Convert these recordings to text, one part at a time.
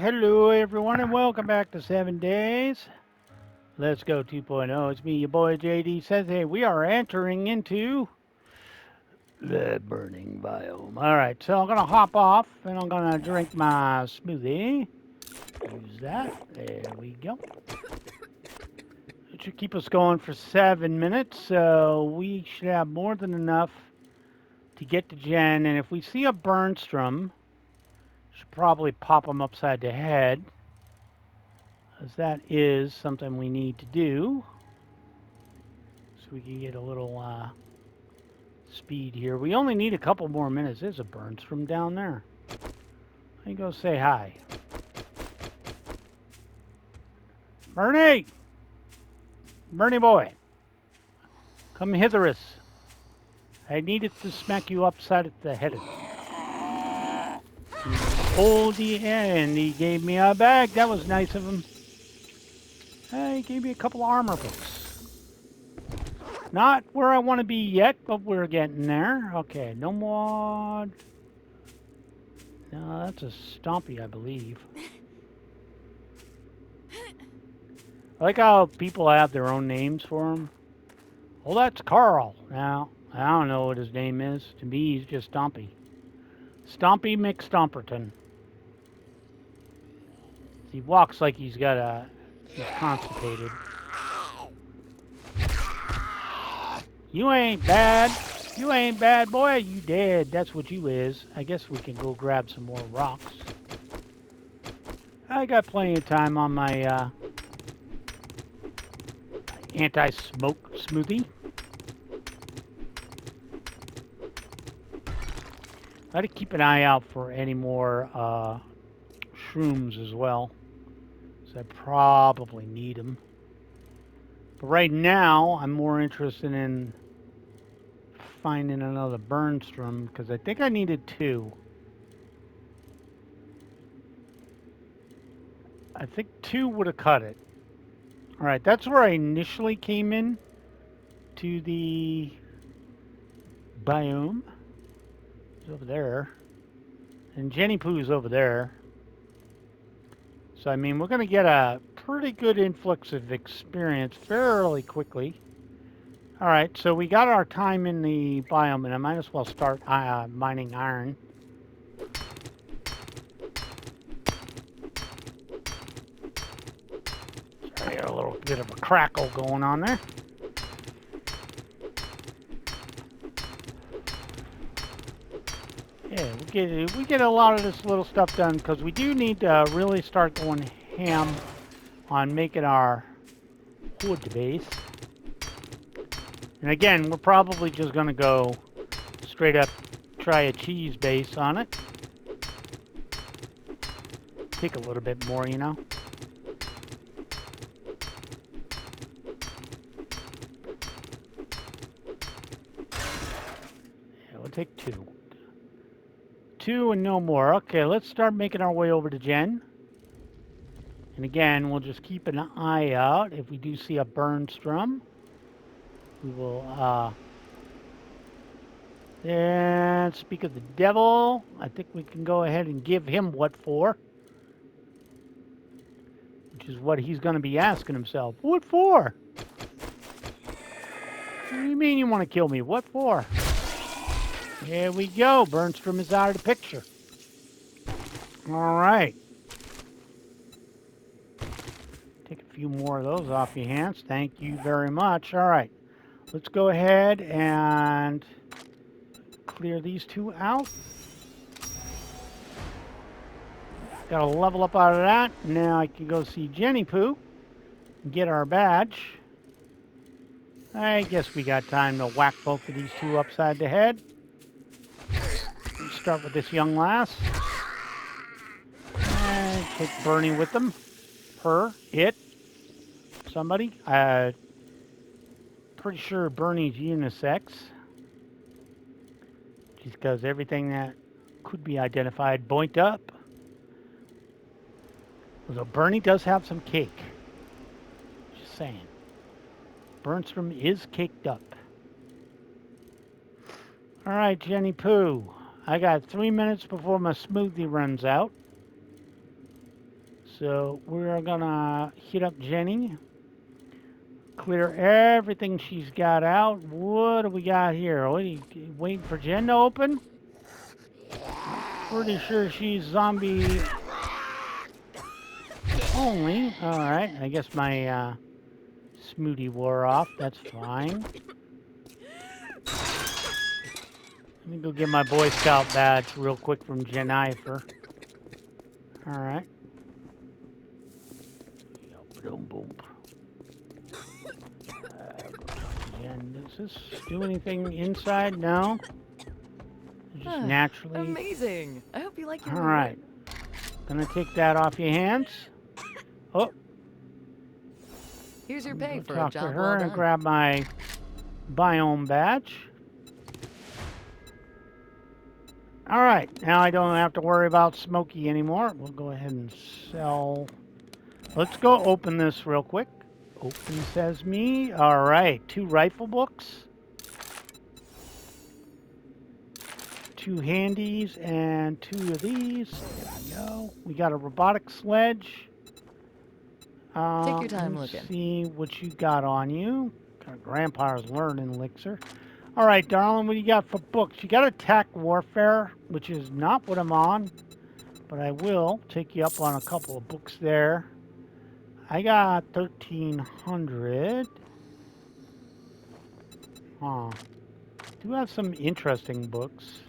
Hello, everyone, and welcome back to 7 Days. Let's go 2.0. It's me, your boy JD says, hey, we are entering into the burning biome. All right, so I'm going to hop off and I'm going to drink my smoothie. Use that. There we go. It should keep us going for 7 minutes, so we should have more than enough to get to Jen. And if we see a Burnstrom, should probably pop him upside the head, as that is something we need to do. So we can get a little speed here. We only need a couple more minutes. There's a Burns from down there. Let me go say hi. Bernie! Bernie boy. Come hitherus. I needed to smack you upside the head. Hold the end. He gave me a bag. That was nice of him. He gave me a couple armor books. Not where I want to be yet, but we're getting there. Okay, no more. No, that's a Stompy, I believe. I like how people have their own names for him. Well, that's Carl. Now, I don't know what his name is. To me, he's just Stompy. Stompy McStomperton. He walks like he's constipated. You ain't bad. You ain't bad, boy. You dead. That's what you is. I guess we can go grab some more rocks. I got plenty of time on my anti-smoke smoothie. I got to keep an eye out for any more shrooms as well. So I probably need them. But right now, I'm more interested in finding another Burnstrom because I think I needed two. I think two would have cut it. All right, that's where I initially came in to the biome. It's over there. And Jenny Poo's over there. So, I mean, we're going to get a pretty good influx of experience fairly quickly. All right, so we got our time in the biome, and I might as well start mining iron. Sorry, got a little bit of a crackle going on there. Yeah, we get a lot of this little stuff done because we do need to really start going ham on making our wood base. And again, we're probably just going to go straight up try a cheese base on it. Take a little bit more, you know. Yeah, we'll take two. Two and no more. Okay, let's start making our way over to Jen. And again, we'll just keep an eye out. If we do see a Burnstrom, we will, and speak of the devil, I think we can go ahead and give him what for. Which is what he's going to be asking himself. What for? What do you mean you want to kill me? What for? Here we go. Burnstrom is out of the picture. All right. Take a few more of those off your hands. Thank you very much. All right. Let's go ahead and clear these two out. Got a level up out of that. Now I can go see Jenny Poo and get our badge. I guess we got time to whack both of these two upside the head. Let's start with this young lass. And take Bernie with them. Her, it, somebody. Pretty sure Bernie's unisex. Just because everything that could be identified boinked up. So Bernie does have some cake. Just saying. Burnstrom is caked up. All right, Jenny Poo. I got 3 minutes before my smoothie runs out. So we're gonna hit up Jenny, clear everything she's got out. What do we got here? What are you waiting for Jen to open? Pretty sure she's zombie only. All right, I guess my smoothie wore off. That's fine. Let me go get my Boy Scout badge real quick from Jennifer. All right. Boom, boom. Jen, does this do anything inside? No. Just naturally. Amazing. I hope you like your All right. Gonna take that off your hands. Oh. Here's your Let me pay go for a talk to job her well and done. grab my biome badge. All right. Now I don't have to worry about Smokey anymore. We'll go ahead and sell. Let's go open this real quick. Open sesame. All right. 2 rifle books. 2 handies and 2 of these. There we go. We got a robotic sledge. Take your time Let's looking. see what you got on you. Got a Grandpa's Learning Elixir. All right, darling, what do you got for books? You got Attack Warfare, which is not what I'm on, but I will take you up on a couple of books there. I got 1,300. Huh. Do have some interesting books.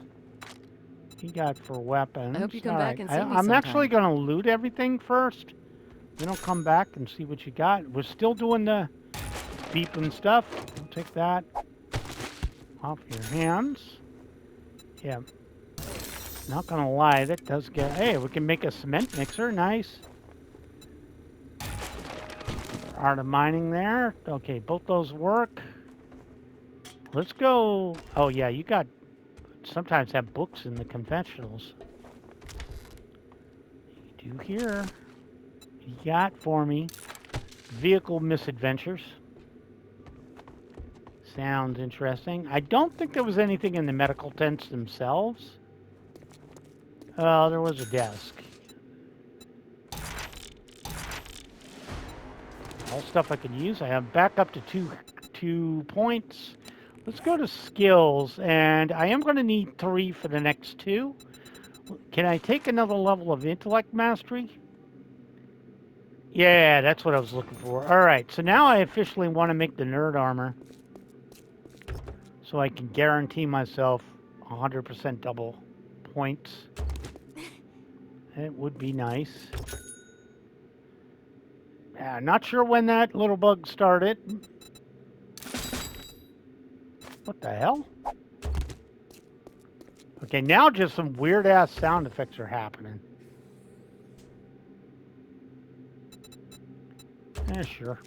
You got for weapons. I hope you come All back right, and see me I'm sometime. actually going to loot everything first. Then I'll come back and see what you got. We're still doing the beeping stuff. I'll take that off your hands. Yeah. Not gonna lie, that does get. Hey, we can make a cement mixer. Nice. Art of mining there. Okay, both those work. Let's go. Oh yeah, you got. Sometimes have books in the conventionals. You do here. You got for me vehicle misadventures. Sounds interesting. I don't think there was anything in the medical tents themselves. Oh, there was a desk. All stuff I could use. I have back up to two points. Let's go to skills, and I am going to need 3 for the next 2. Can I take another level of intellect mastery? Yeah, that's what I was looking for. All right, so now I officially want to make the nerd armor so I can guarantee myself 100% double points. It would be nice. Not sure when that little bug started. What the hell? Okay, now just some weird-ass sound effects are happening. Yeah, sure.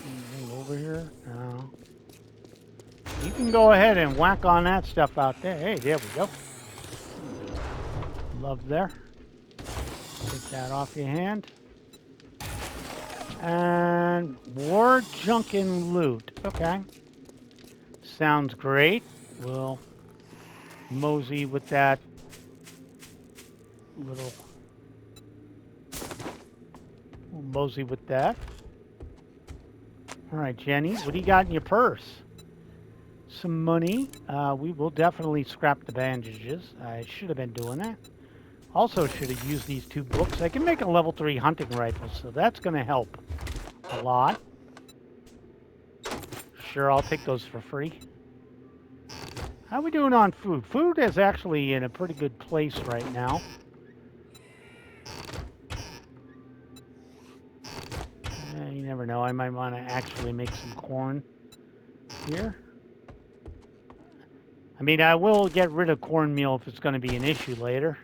Anything over here? No. You can go ahead and whack on that stuff out there. Hey, there we go. Love there. Take that off your hand. And war junk and loot. Okay. Sounds great. We'll mosey with that little... We'll mosey with that. All right, Jenny, what do you got in your purse? Some money. We will definitely scrap the bandages. I should have been doing that. Also should have used these 2 books. I can make a level 3 hunting rifle, so that's going to help a lot. Sure, I'll take those for free. How are we doing on food? Food is actually in a pretty good place right now. You never know. I might want to actually make some corn here. I mean, I will get rid of cornmeal if it's going to be an issue later.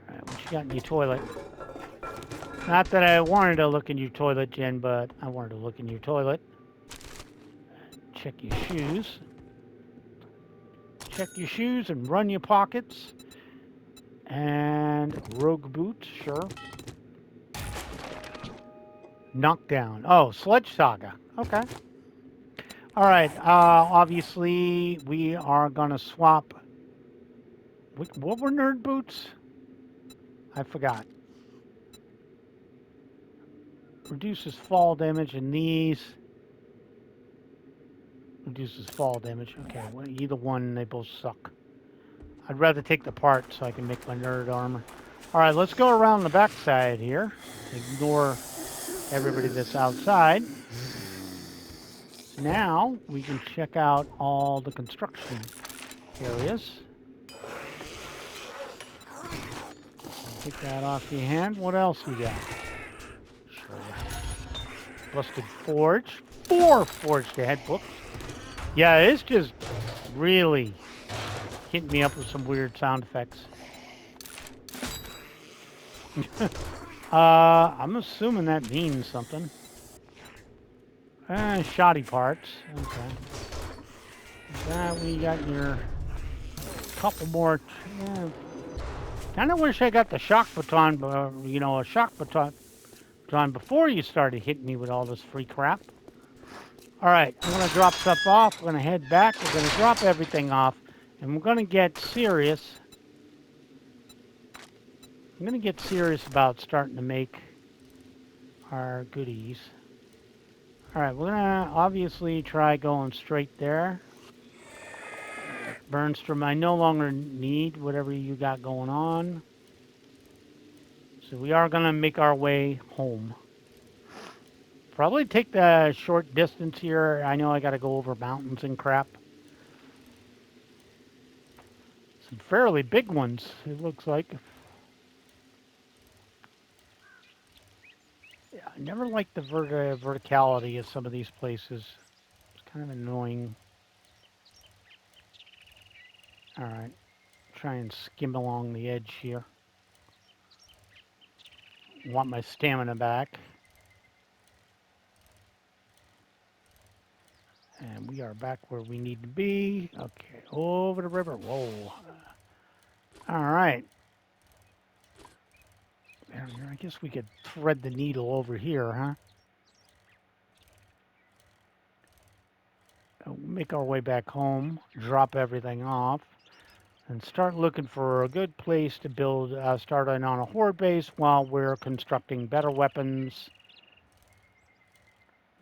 All right, what you got in your toilet? Not that I wanted to look in your toilet, Jen, but I wanted to look in your toilet. Check your shoes. Check your shoes and run your pockets. And rogue boots, sure. Knockdown. Oh, Sledge Saga. Okay. All right. Obviously, we are going to swap. What were nerd boots? I forgot. Reduces fall damage, and these reduces fall damage. Okay, well, either one, they both suck. I'd rather take the part so I can make my nerd armor. All right, let's go around the backside here. Ignore everybody that's outside. Now we can check out all the construction areas. Take that off your hand. What else we got? Sure. Busted forge. 4 forged ahead books. Yeah, it's just really hitting me up with some weird sound effects. I'm assuming that means something. Shoddy parts. Okay. That we got your couple more. Kind of wish I got the shock baton, a shock baton before you started hitting me with all this free crap. All right, I'm going to drop stuff off. We're going to head back. We're going to drop everything off, and we're going to get serious. I'm going to get serious about starting to make our goodies. All right, we're going to obviously try going straight there. Burnstrom, I no longer need whatever you got going on. So we are going to make our way home. Probably take the short distance here. I know I got to go over mountains and crap. Some fairly big ones, it looks like. Yeah, I never liked the verticality of some of these places. It's kind of annoying. All right, try and skim along the edge here. Want my stamina back. And we are back where we need to be. Okay, over the river. Whoa. All right. I guess we could thread the needle over here, huh? Make our way back home, drop everything off, and start looking for a good place to build, starting on a horde base while we're constructing better weapons.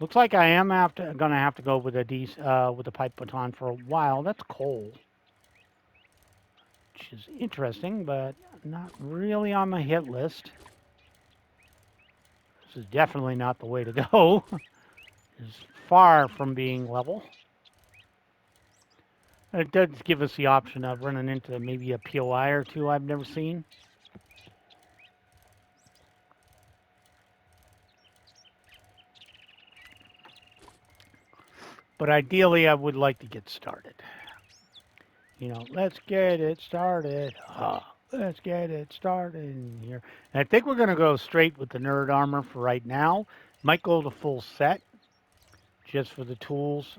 Looks like I am gonna have to go with a pipe baton for a while. That's coal, which is interesting, but not really on my hit list. This is definitely not the way to go. It's far from being level. It does give us the option of running into maybe a POI or two I've never seen. But ideally, I would like to get started. Let's get it started. Let's get it started in here. And I think we're going to go straight with the nerd armor for right now. Might go to full set just for the tools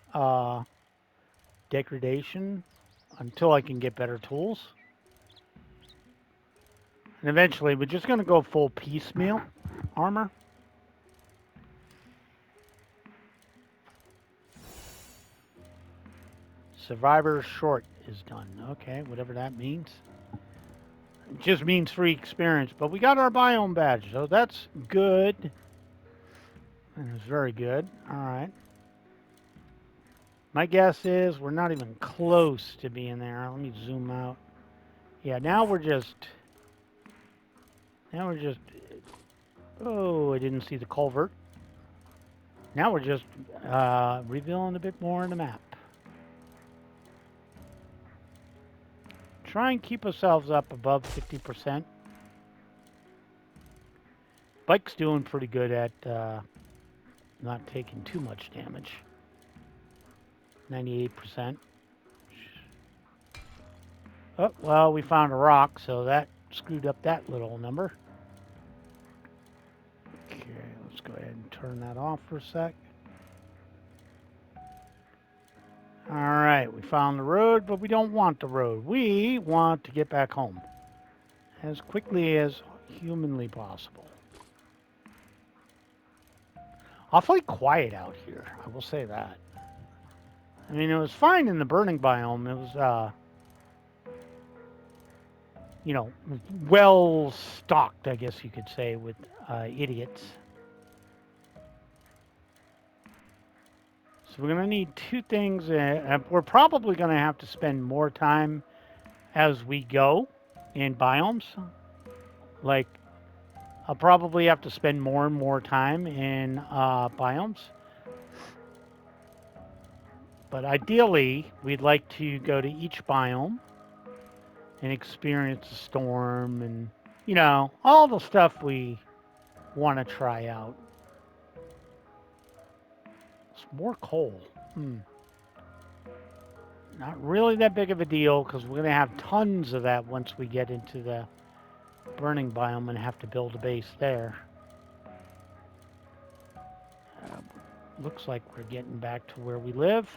degradation until I can get better tools. And eventually, we're just going to go full piecemeal armor. Survivor short is done. Okay, whatever that means. It just means free experience. But we got our biome badge, so that's good. And it's very good. All right. My guess is we're not even close to being there. Let me zoom out. Yeah, now we're just... Oh, I didn't see the culvert. Now we're just revealing a bit more in the map. Try and keep ourselves up above 50%. Bike's doing pretty good at not taking too much damage. 98%. Oh, well, we found a rock, so that screwed up that little number. Okay, let's go ahead and turn that off for a sec. All right, we found the road, but we don't want the road. We want to get back home as quickly as humanly possible. Awfully quiet out here, I will say that. I mean, it was fine in the burning biome. It was, you know, well stocked, I guess you could say, with idiots. So we're going to need two things. We're probably going to have to spend more time as we go in biomes. Like, I'll probably have to spend more and more time in biomes. But ideally, we'd like to go to each biome and experience a storm and, you know, all the stuff we want to try out. It's more coal. Not really that big of a deal because we're going to have tons of that once we get into the burning biome and have to build a base there. Looks like we're getting back to where we live.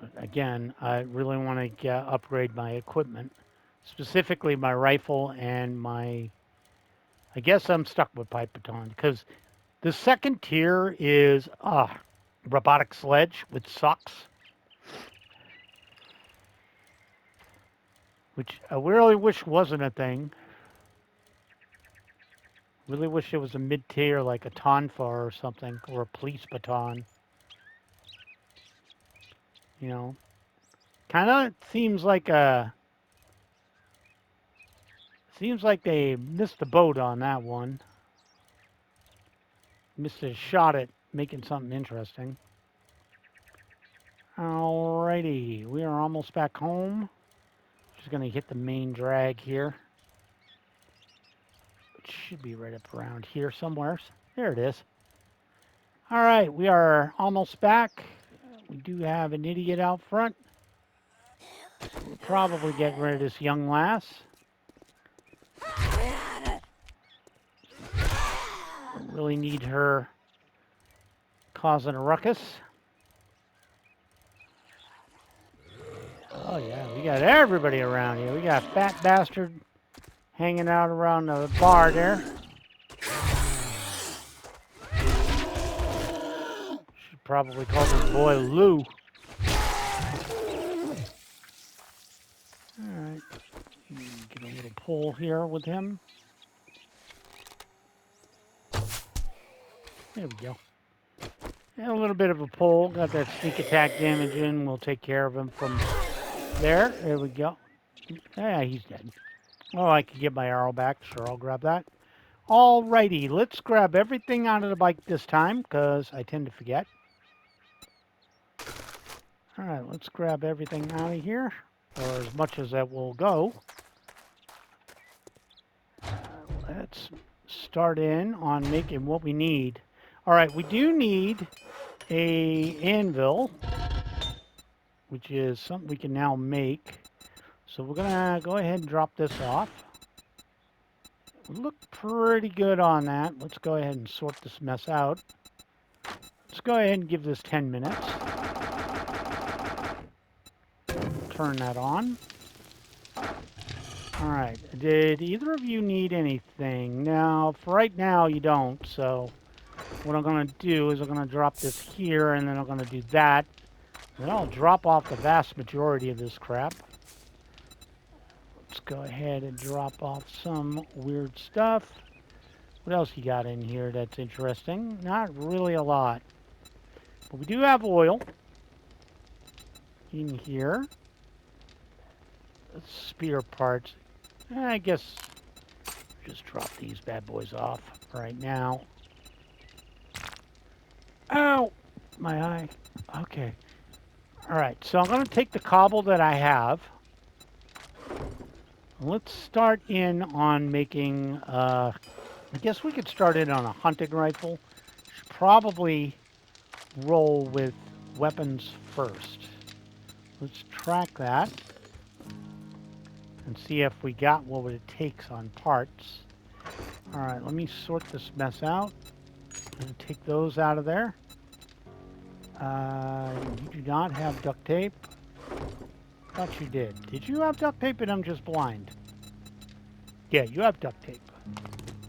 But again, I really want to upgrade my equipment, specifically my rifle and my. I guess I'm stuck with pipe baton because the second tier is robotic sledge, which sucks. Which I really wish wasn't a thing. Really wish it was a mid tier like a Tonfa or something, or a police baton. You know, kind of seems like they missed the boat on that one. Missed a shot at making something interesting. Alrighty, we are almost back home. Just gonna hit the main drag here. It should be right up around here somewhere. There it is. All right, we are almost back. We do have an idiot out front. We'll probably get rid of this young lass. Don't really need her causing a ruckus. Oh yeah, we got everybody around here. We got Fat Bastard hanging out around the bar there. Should probably call this boy Lou. Alright, get a little pull here with him. There we go. And a little bit of a pull. Got that sneak attack damage in. We'll take care of him from there. There we go. Yeah, he's dead. Oh, I could get my arrow back. Sure, I'll grab that. Alrighty, let's grab everything out of the bike this time, because I tend to forget. Alright, let's grab everything out of here, or as much as that will go. Let's start in on making what we need. Alright, we do need a anvil, which is something we can now make. So we're gonna go ahead and drop this off. We look pretty good on that. Let's go ahead and sort this mess out. Let's go ahead and give this 10 minutes. Turn that on. Alright, did either of you need anything? Now, for right now, you don't, so what I'm going to do is I'm going to drop this here, and then I'm going to do that. Then I'll drop off the vast majority of this crap. Let's go ahead and drop off some weird stuff. What else you got in here that's interesting? Not really a lot. But we do have oil in here. Spear parts. I guess just drop these bad boys off right now. Ow! My eye. Okay. Alright, so I'm going to take the cobble that I have. Let's start in on making, I guess we could start in on a hunting rifle. Should probably roll with weapons first. Let's track that and see if we got what it takes on parts. Alright, let me sort this mess out and take those out of there. You do not have duct tape. Thought you did. Did you have duct tape and I'm just blind? Yeah, you have duct tape.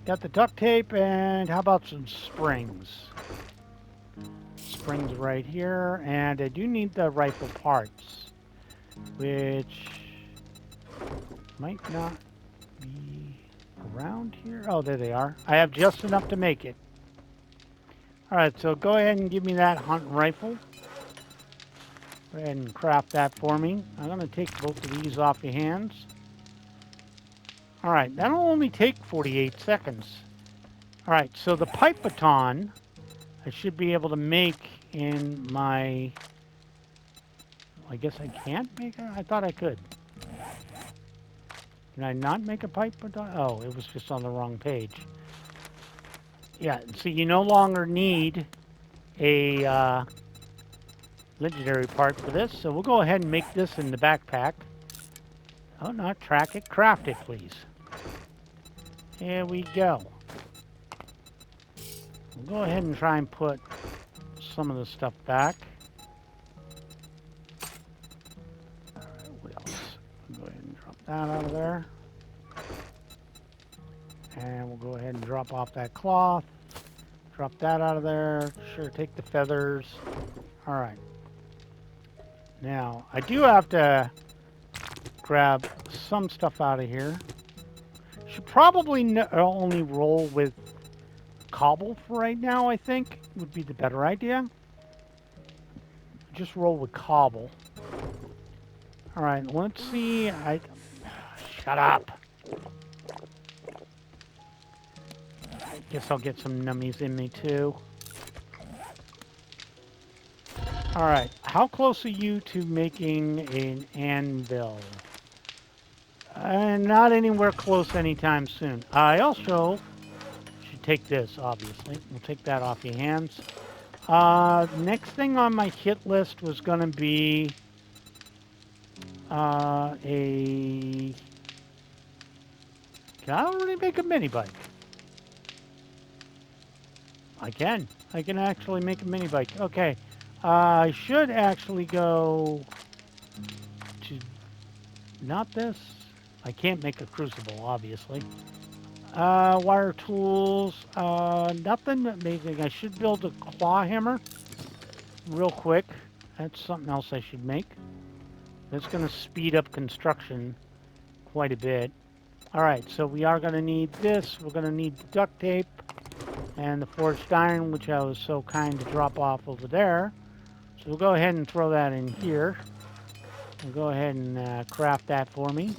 Got the duct tape, and how about some springs? springs right here, and I do need the rifle parts, which might not be around here. Oh, there they are. I have just enough to make it. All right, so go ahead and give me that hunting rifle. Go ahead and craft that for me. I'm going to take both of these off your hands. All right, that'll only take 48 seconds. All right, so the pipe baton I should be able to make in my... I guess I can't make it? I thought I could. Can I not make a pipe baton? Oh, it was just on the wrong page. Yeah, so you no longer need a legendary part for this, so we'll go ahead and make this in the backpack. Oh, not track it, craft it, please. Here we go. We'll go ahead and try and put some of the stuff back. All right, what else? We'll go ahead and drop that out of there. And we'll go ahead and drop off that cloth. Drop that out of there. Sure, take the feathers. All right. Now, I do have to grab some stuff out of here. Should probably only roll with cobble for right now, I think, would be the better idea. Just roll with cobble. All right, let's see. Shut up. I guess I'll get some nummies in me, too. All right, how close are you to making an anvil? Not anywhere close anytime soon. I also should take this, obviously. We'll take that off your hands. Next thing on my hit list was going to be a... Can I already make a mini bike? I can. I can actually make a mini bike. Okay. I should actually go to... Not this. I can't make a crucible, obviously. Wire tools. Nothing amazing. I should build a claw hammer real quick. That's something else I should make. That's going to speed up construction quite a bit. All right, so we are going to need this. We're going to need the duct tape and the forged iron, which I was so kind to drop off over there. So we'll go ahead and throw that in here. We'll go ahead and craft that for me.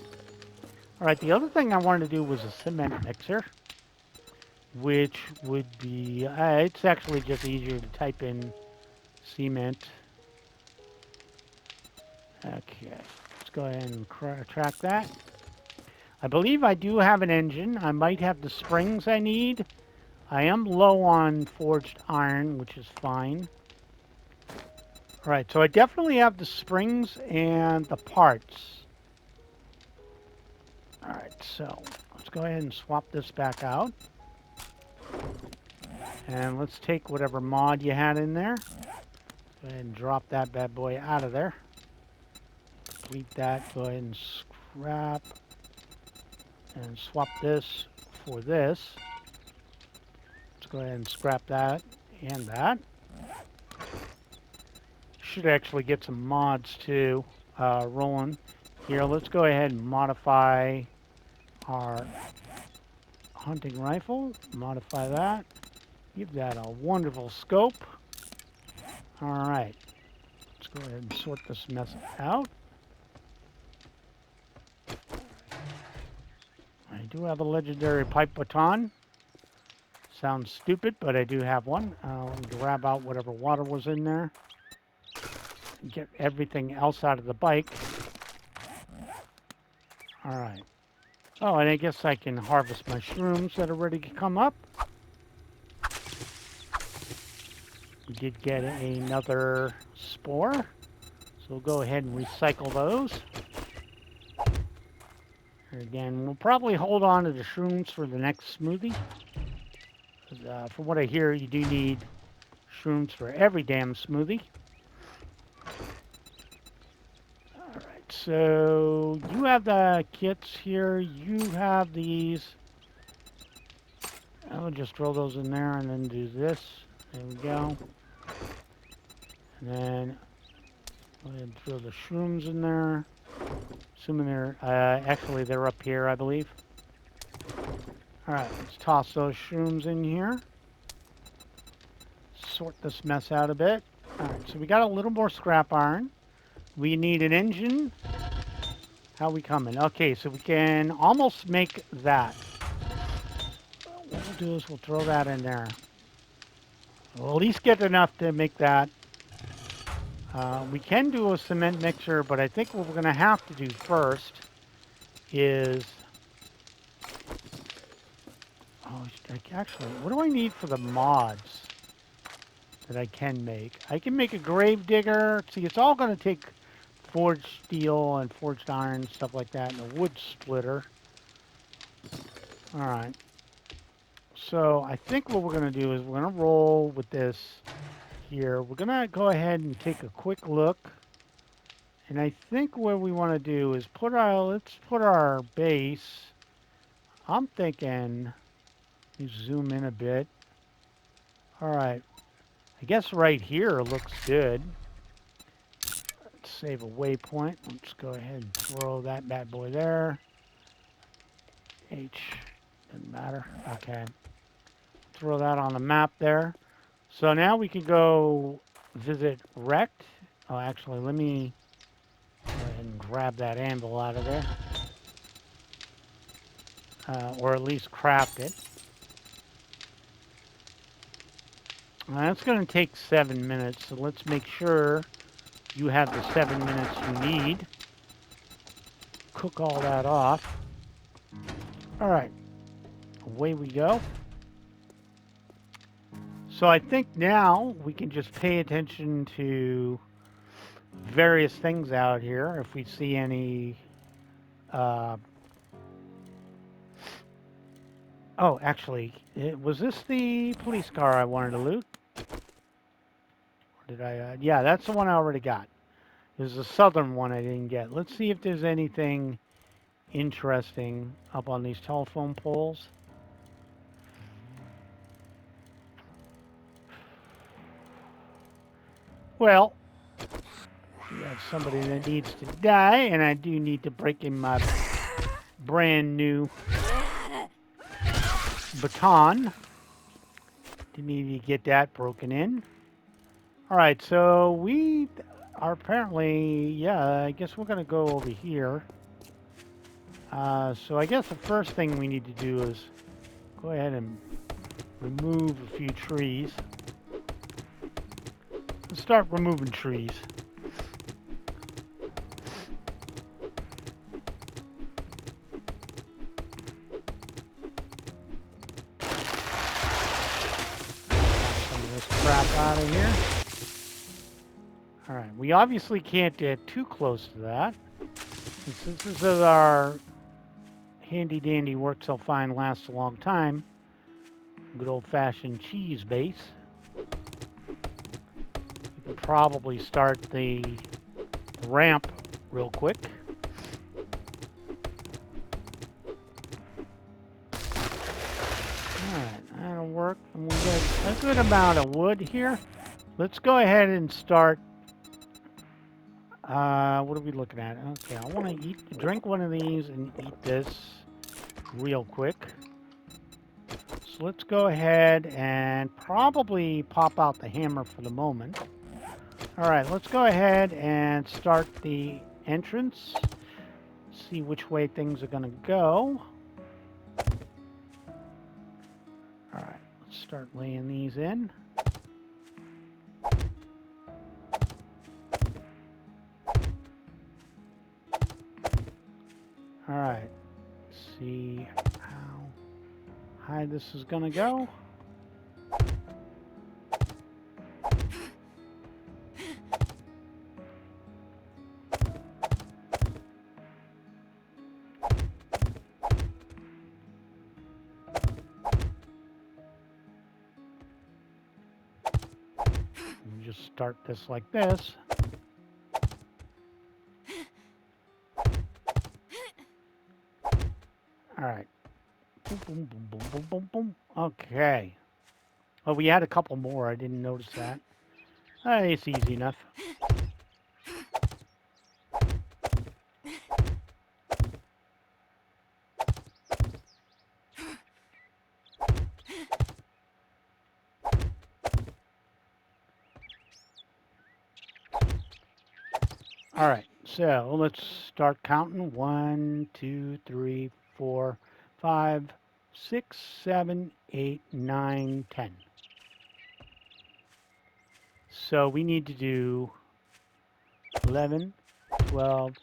All right, the other thing I wanted to do was a cement mixer, which would be, it's actually just easier to type in cement. Okay, let's go ahead and track that. I believe I do have an engine. I might have the springs I need. I am low on forged iron, which is fine. All right, so I definitely have the springs and the parts. All right, so let's go ahead and swap this back out. And let's take whatever mod you had in there. Go ahead and drop that bad boy out of there. Complete that. Go ahead and scrap. And swap this for this. Let's go ahead and scrap that and that. Should actually get some mods too rolling. Here, let's go ahead and modify our hunting rifle. Modify that. Give that a wonderful scope. All right. Let's go ahead and sort this mess out. I do have a legendary pipe baton. Sounds stupid, but I do have one. I'll grab out whatever water was in there. Get everything else out of the bike. All right. Oh, and I guess I can harvest my shrooms that are ready to come up. We did get another spore, so we'll go ahead and recycle those. Again, we'll probably hold on to the shrooms for the next smoothie. From what I hear, you do need shrooms for every damn smoothie. Alright, so you have the kits here. You have these. I'll just throw those in there and then do this. There we go. And then go ahead and throw the shrooms in there. Assuming they're, actually they're up here, I believe. All right, let's toss those shrooms in here. Sort this mess out a bit. All right, so we got a little more scrap iron. We need an engine. How we coming? Okay, so we can almost make that. What we'll do is we'll throw that in there. We'll at least get enough to make that. We can do a cement mixer, but I think what we're going to have to do first is... Oh, actually, what do I need for the mods that I can make? I can make a grave digger. See, it's all going to take forged steel and forged iron, stuff like that, and a wood splitter. All right. So I think what we're going to do is we're going to roll with this here. We're going to go ahead and take a quick look. And I think what we want to do is let's put our base. I'm thinking, let me zoom in a bit. All right. I guess right here looks good. Let's save a waypoint. Let's go ahead and throw that bad boy there. H, doesn't matter. Okay. Throw that on the map there. So now we can go visit Rect. Oh, actually, let me go ahead and grab that anvil out of there. Or at least craft it. That's going to take 7 minutes, so let's make sure you have the 7 minutes you need. Cook all that off. All right, away we go. So I think now we can just pay attention to various things out here. If we see any... oh, actually, was this the police car I wanted to loot? Or did I... yeah, that's the one I already got. There's a southern one I didn't get. Let's see if there's anything interesting up on these telephone poles. Well, we have somebody that needs to die, and I do need to break in my brand new baton. To need to get that broken in. All right, so we are apparently, yeah, I guess we're going to go over here. So I guess the first thing we need to do is go ahead and remove a few trees. Let's start removing trees. Some of this crap out of here. All right, we obviously can't get too close to that. And since this is our handy dandy work so fine lasts a long time, good old-fashioned cheese base. We could probably start the ramp real quick. Alright, that'll work. And we get a good amount of wood here. Let's go ahead and start. What are we looking at? Okay, I want to drink one of these and eat this real quick. So let's go ahead and probably pop out the hammer for the moment. Alright, let's go ahead and start the entrance. See which way things are going to go. Alright, let's start laying these in. Alright, let's see how high this is going to go. Just start this like this. All right. Boom, boom, boom, boom, boom, boom, boom. Okay. Oh, we had a couple more. I didn't notice that. It's easy enough. All right, so let's start counting. 1, 2, 3, 4, 5, 6, 7, 8, 9, 10. So we need to do 11, 12,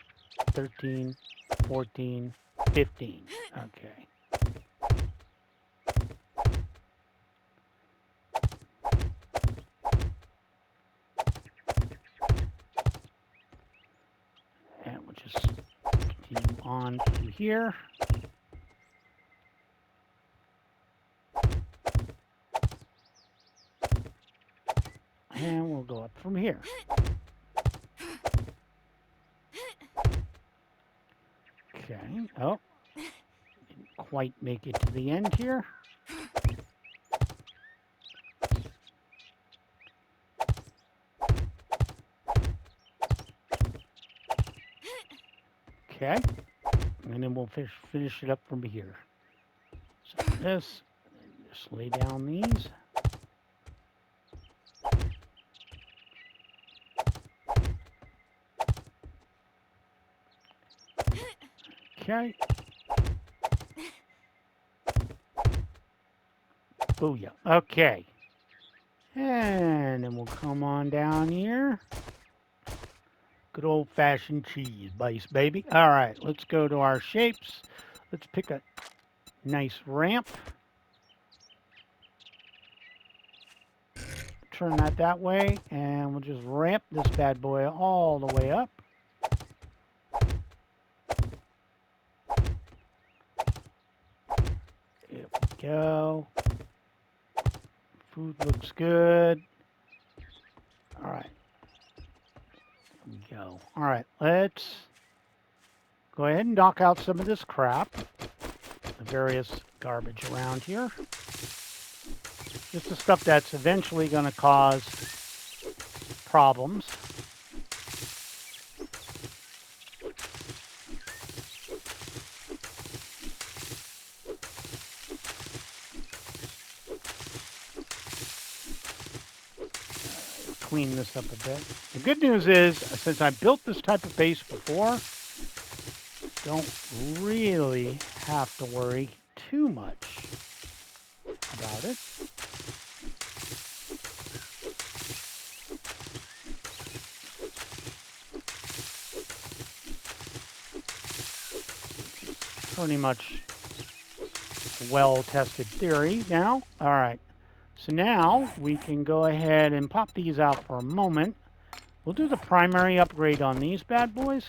13, 14, 15. Okay. And we'll just continue on through here. And we'll go up from here. Okay. Oh, didn't quite make it to the end here. Okay. And then we'll finish it up from here. So this, just lay down these. Okay. Booyah. Okay. And then we'll come on down here. Good old-fashioned cheese base, baby. All right, let's go to our shapes. Let's pick a nice ramp. Turn that way, and we'll just ramp this bad boy all the way up. There we go. Food looks good. All right. There we go. All right, let's go ahead and knock out some of this crap. The various garbage around here. Just the stuff that's eventually going to cause problems. Clean this up a bit. The good news is, since I built this type of base before, don't really have to worry too much about it. Pretty much well-tested theory now. All right. So now we can go ahead and pop these out for a moment. We'll do the primary upgrade on these bad boys.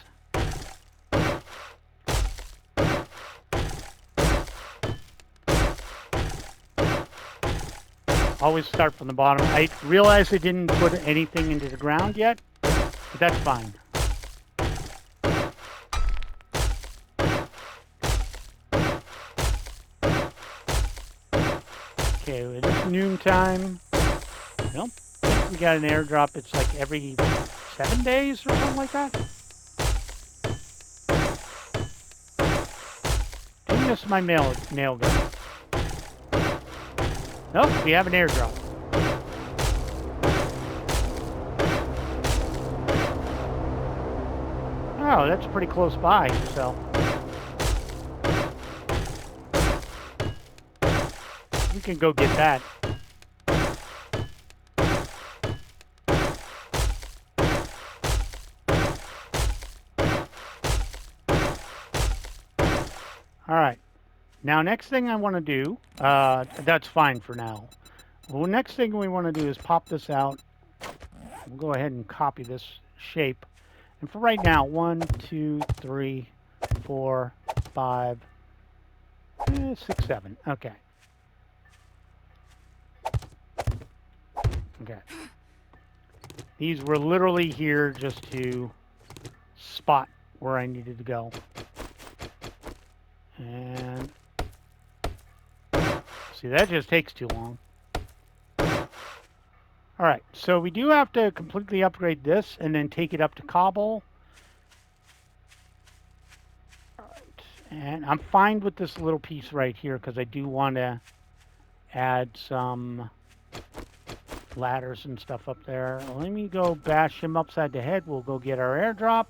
Always start from the bottom. I realize I didn't put anything into the ground yet, but that's fine. Okay, it is noontime. Nope. We got an airdrop. It's like every 7 days or something like that. Didn't miss my mail gun. Nope, we have an airdrop. Oh, that's pretty close by, so. We can go get that. All right. Now, next thing I want to do, that's fine for now. Well, next thing we want to do is pop this out. We'll go ahead and copy this shape. And for right now, 1, 2, 3, 4, 5, 6, 7. Okay. Okay. These were literally here just to spot where I needed to go. And see, that just takes too long. All right, so we do have to completely upgrade this and then take it up to cobble. All right, and I'm fine with this little piece right here because I do want to add some ladders and stuff up there. Let me go bash him upside the head. We'll go get our airdrop.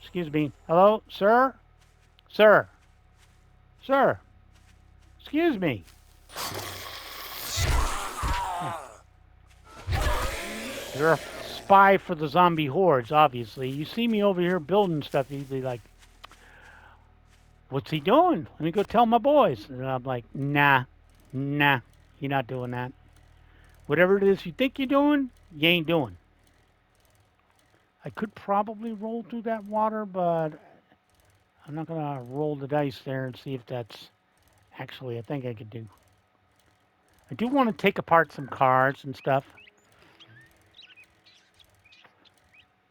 Excuse me. Hello, sir? Sir? Sir? Excuse me. You're a spy for the zombie hordes, obviously. You see me over here building stuff, you'd be like, what's he doing? Let me go tell my boys. And I'm like, nah, you're not doing that. Whatever it is you think you're doing, you ain't doing. I could probably roll through that water, but I'm not going to roll the dice there and see if that's actually a thing I could do. I do want to take apart some cars and stuff.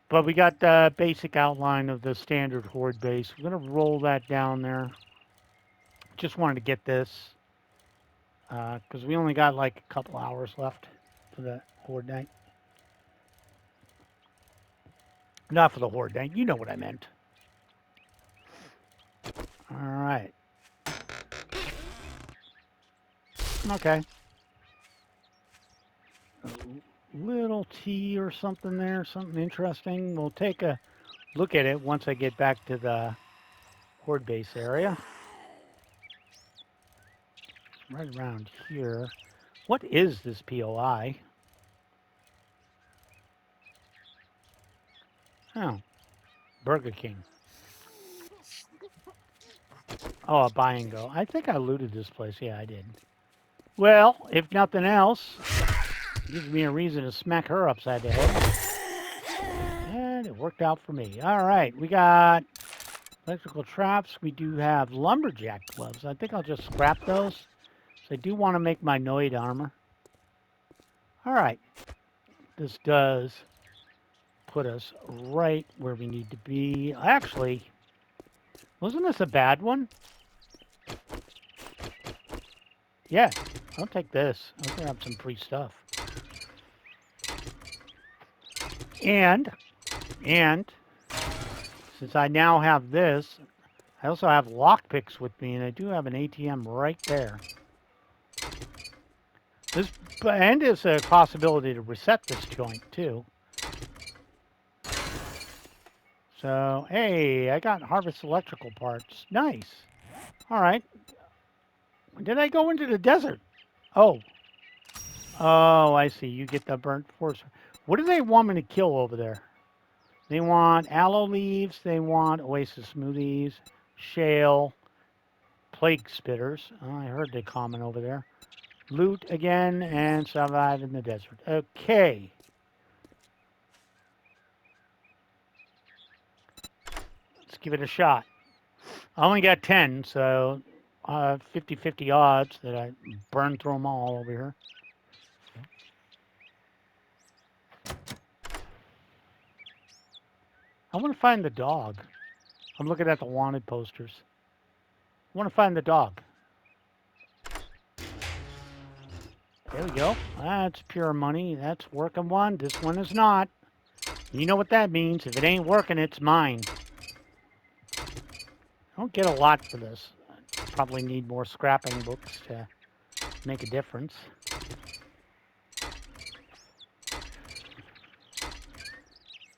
But we got the basic outline of the standard horde base. We're going to roll that down there. Just wanted to get this because we only got like a couple hours left for the horde night. Not for the horde night. You know what I meant. All right. Okay. A little tea or something there. Something interesting. We'll take a look at it once I get back to the horde base area. Right around here. What is this POI? Oh, Burger King. Oh, a buy and go. I think I looted this place. Yeah, I did. Well, if nothing else, it gives me a reason to smack her upside the head. And it worked out for me. All right, we got electrical traps. We do have lumberjack gloves. I think I'll just scrap those. So I do want to make my Noid armor. All right. This does put us right where we need to be. Actually, wasn't this a bad one? Yeah, I'll take this. I'll grab some free stuff. And since I now have this, I also have lockpicks with me, and I do have an ATM right there. This and it's a possibility to reset this joint too. So hey, I got harvest electrical parts. Nice. All right. Did I go into the desert? Oh. Oh, I see. You get the burnt forest. What do they want me to kill over there? They want aloe leaves. They want oasis smoothies, shale, plague spitters. Oh, I heard the comment over there. Loot again and survive in the desert. Okay. Let's give it a shot. I only got 10, so 50-50 odds that I burn through them all over here. I want to find the dog. I'm looking at the wanted posters. I want to find the dog. There we go. That's pure money. That's working one. This one is not. You know what that means. If it ain't working, it's mine. I don't get a lot for this. I probably need more scrapping books to make a difference.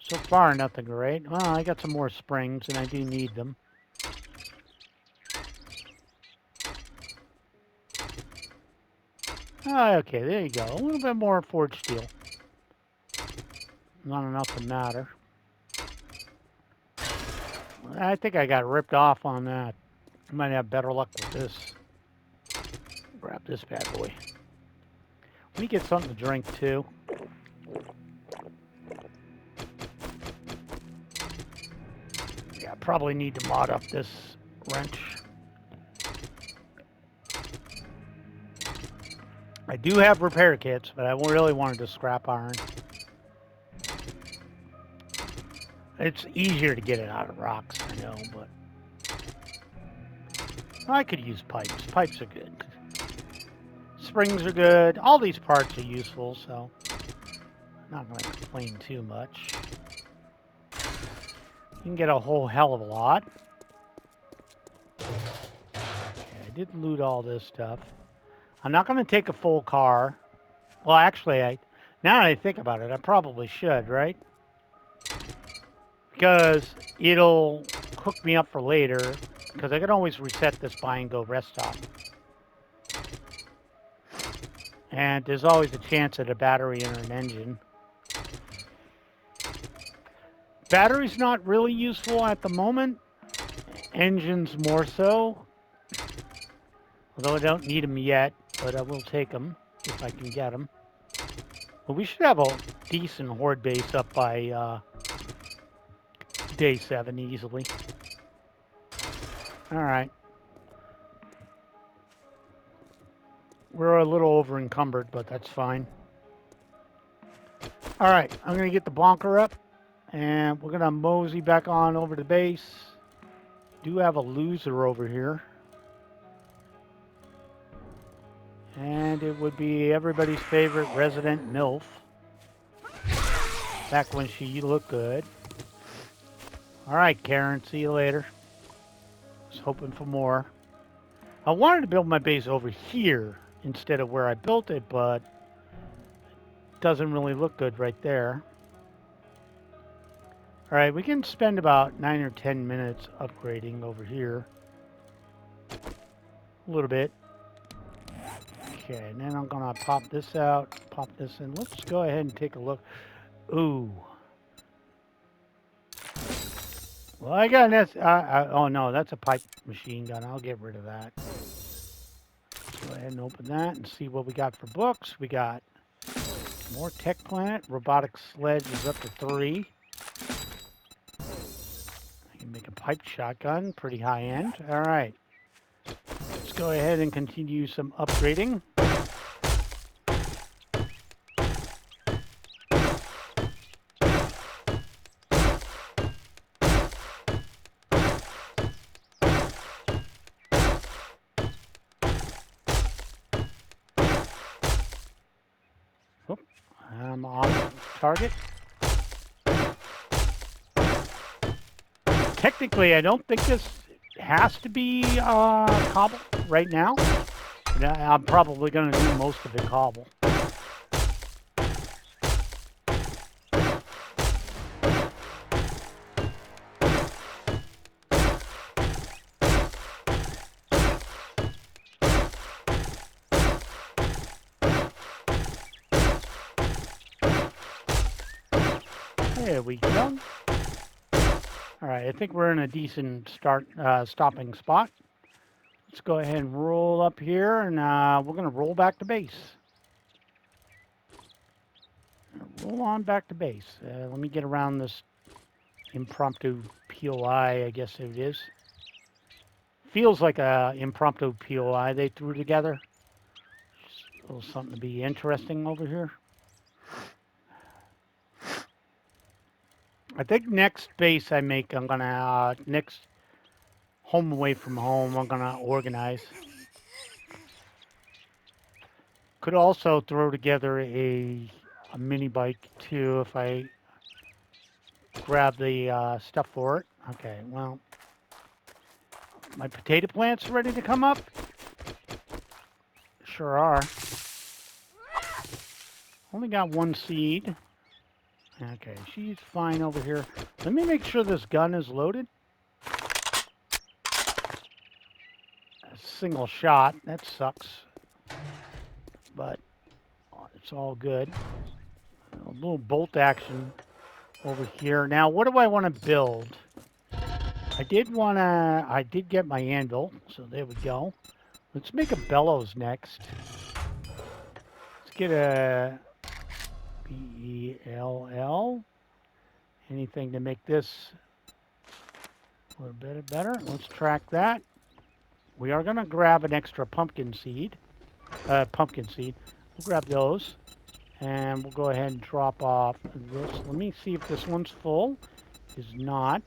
So far, nothing great. Well, I got some more springs, and I do need them. Okay, there you go. A little bit more forged steel. Not enough to matter. I think I got ripped off on that. I might have better luck with this. Grab this bad boy. Let me get something to drink, too. Yeah, I probably need to mod up this wrench. I do have repair kits, but I really wanted to scrap iron. It's easier to get it out of rocks, I know, but I could use pipes. Pipes are good. springs are good. All these parts are useful, so I'm not going to complain too much. You can get a whole hell of a lot. Okay, I did loot all this stuff. I'm not going to take a full car. Well, actually, now that I think about it, I probably should, right? Because it'll hook me up for later. Because I can always reset this buy and go rest stop. And there's always a chance at a battery in an engine. Battery's not really useful at the moment. Engines more so. Although I don't need them yet, but I will take them if I can get them. But we should have a decent horde base up by day 7 easily. Alright. We're a little over encumbered, but that's fine. Alright, I'm going to get the bonker up. And we're going to mosey back on over to base. Do have a loser over here. And it would be everybody's favorite resident MILF. Back when she looked good. Alright, Karen, see you later. Was hoping for more. I wanted to build my base over here instead of where I built it, but it doesn't really look good right there. Alright, we can spend about 9 or 10 minutes upgrading over here. A little bit. Okay, and then I'm going to pop this out, pop this in. Let's go ahead and take a look. Ooh. Well, I got this. Oh, no, that's a pipe machine gun. I'll get rid of that. Go ahead and open that and see what we got for books. We got more Tech Planet. Robotic Sledge is up to 3. I can make a pipe shotgun. Pretty high end. All right. Let's go ahead and continue some upgrading. I'm off target. Technically, I don't think this has to be cobble right now. I'm probably going to do most of it cobble. There we go. All right, I think we're in a decent stopping spot. Let's go ahead and roll up here, and we're going to roll back to base. Roll on back to base. Let me get around this impromptu POI, I guess it is. Feels like a impromptu POI they threw together. Just a little something to be interesting over here. I think next base I make, I'm gonna next home away from home, I'm gonna organize. Could also throw together a mini bike too if I grab the stuff for it. Okay, well, my potato plants ready to come up? Sure are. Only got 1 seed. Okay, she's fine over here. Let me make sure this gun is loaded. A single shot, that sucks. But it's all good. A little bolt action over here. Now, what do I want to build? I did get my anvil, so there we go. Let's make a bellows next. Let's get a BELL. Anything to make this a little bit better. Let's track that. We are going to grab an extra pumpkin seed. We'll grab those. And we'll go ahead and drop off this. Let me see if this one's full. It is not.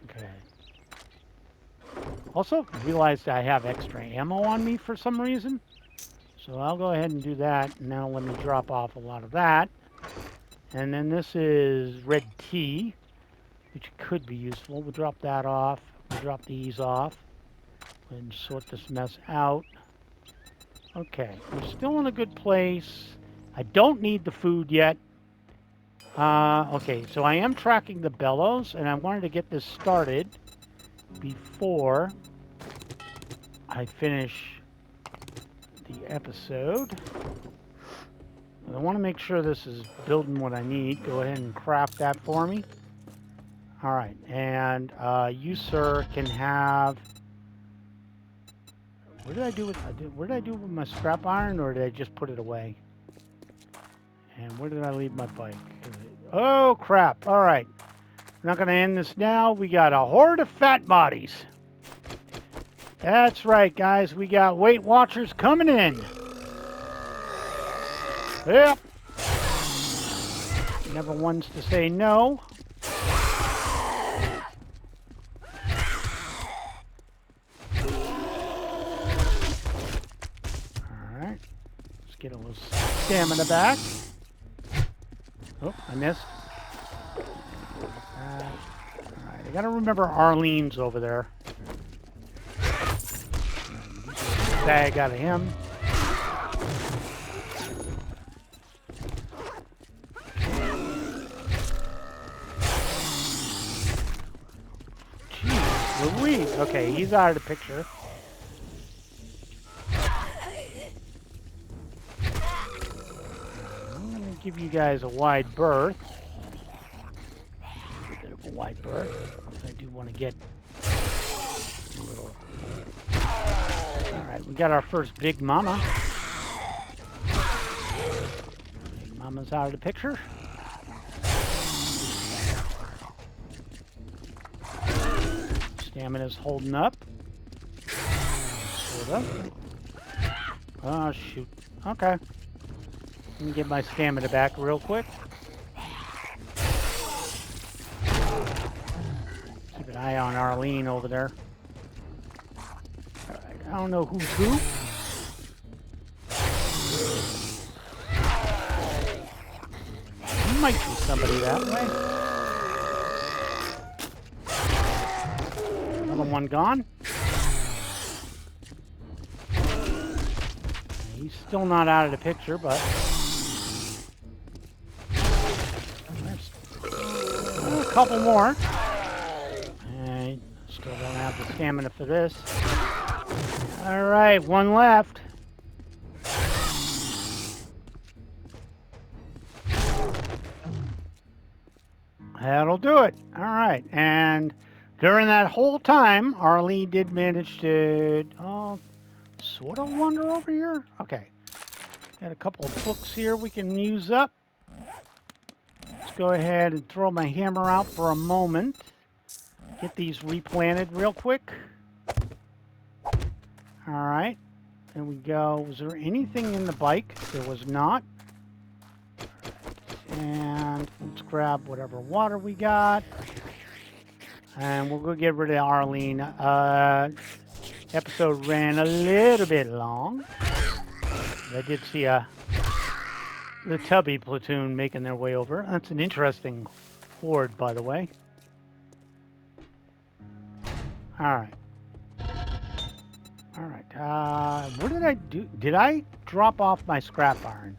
Okay. Also, realized I have extra ammo on me for some reason. So I'll go ahead and do that. And now let me drop off a lot of that. And then this is red tea, which could be useful. We'll drop that off. We'll drop these off. And sort this mess out. Okay, we're still in a good place. I don't need the food yet. Okay, so I am tracking the bellows, and I wanted to get this started before I finish the episode. I want to make sure this is building what I need. Go ahead and craft that for me. All right, and you, sir, can have... What did I do with... What did I do with my scrap iron, or did I just put it away? And where did I leave my bike? Oh, crap. All right. We're not going to end this now. We got a horde of fat bodies. That's right, guys. We got Weight Watchers coming in. Yep. Never ones to say no. All right. Let's get a little stamina back. Oh, I missed. All right. I got to remember Arlene's over there. Bag out of him. Jeez Louise. Okay, he's out of the picture. I'm going to give you guys a wide berth. A bit of a wide berth. I do want to get a little... Alright, we got our first big mama. Big mama's out of the picture. Stamina's holding up. Sort of. Oh, shoot. Okay. Let me get my stamina back real quick. Keep an eye on Arlene over there. I don't know who's who. Might be somebody that way. Another one gone. He's still not out of the picture, but there's a couple more. And still don't have the stamina for this. All right, one left. That'll do it. All right, and during that whole time, Arlene did manage to sort of wander over here. Okay, got a couple of books here we can use up. Let's go ahead and throw my hammer out for a moment. Get these replanted real quick. All right, there we go. Was there anything in the bike? There was not. And let's grab whatever water we got. And we'll go get rid of Arlene. Episode ran a little bit long. I did see the Tubby platoon making their way over. That's an interesting horde, by the way. All right. All right. What did I do? Did I drop off my scrap iron?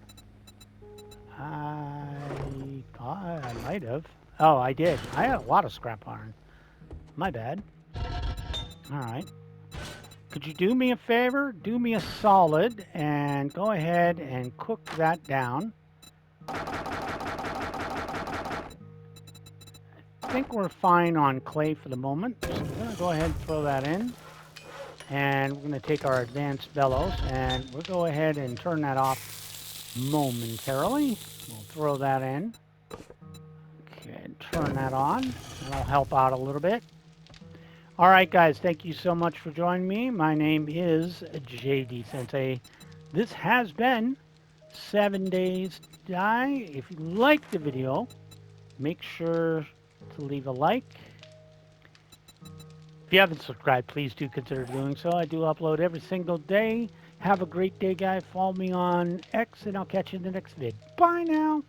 I thought I might have. Oh, I did. I had a lot of scrap iron. My bad. All right. Could you do me a favor? Do me a solid and go ahead and cook that down. I think we're fine on clay for the moment. So I'm going to go ahead and throw that in. And we're going to take our advanced bellows and we'll go ahead and turn that off momentarily. We'll throw that in. Okay, turn that on. That'll help out a little bit. All right, guys, thank you so much for joining me. My name is JD Sensei. This has been 7 Days to Die. If you liked the video, make sure to leave a like. If you haven't subscribed, please do consider doing so. I do upload every single day. Have a great day, guys. Follow me on X, and I'll catch you in the next vid. Bye now.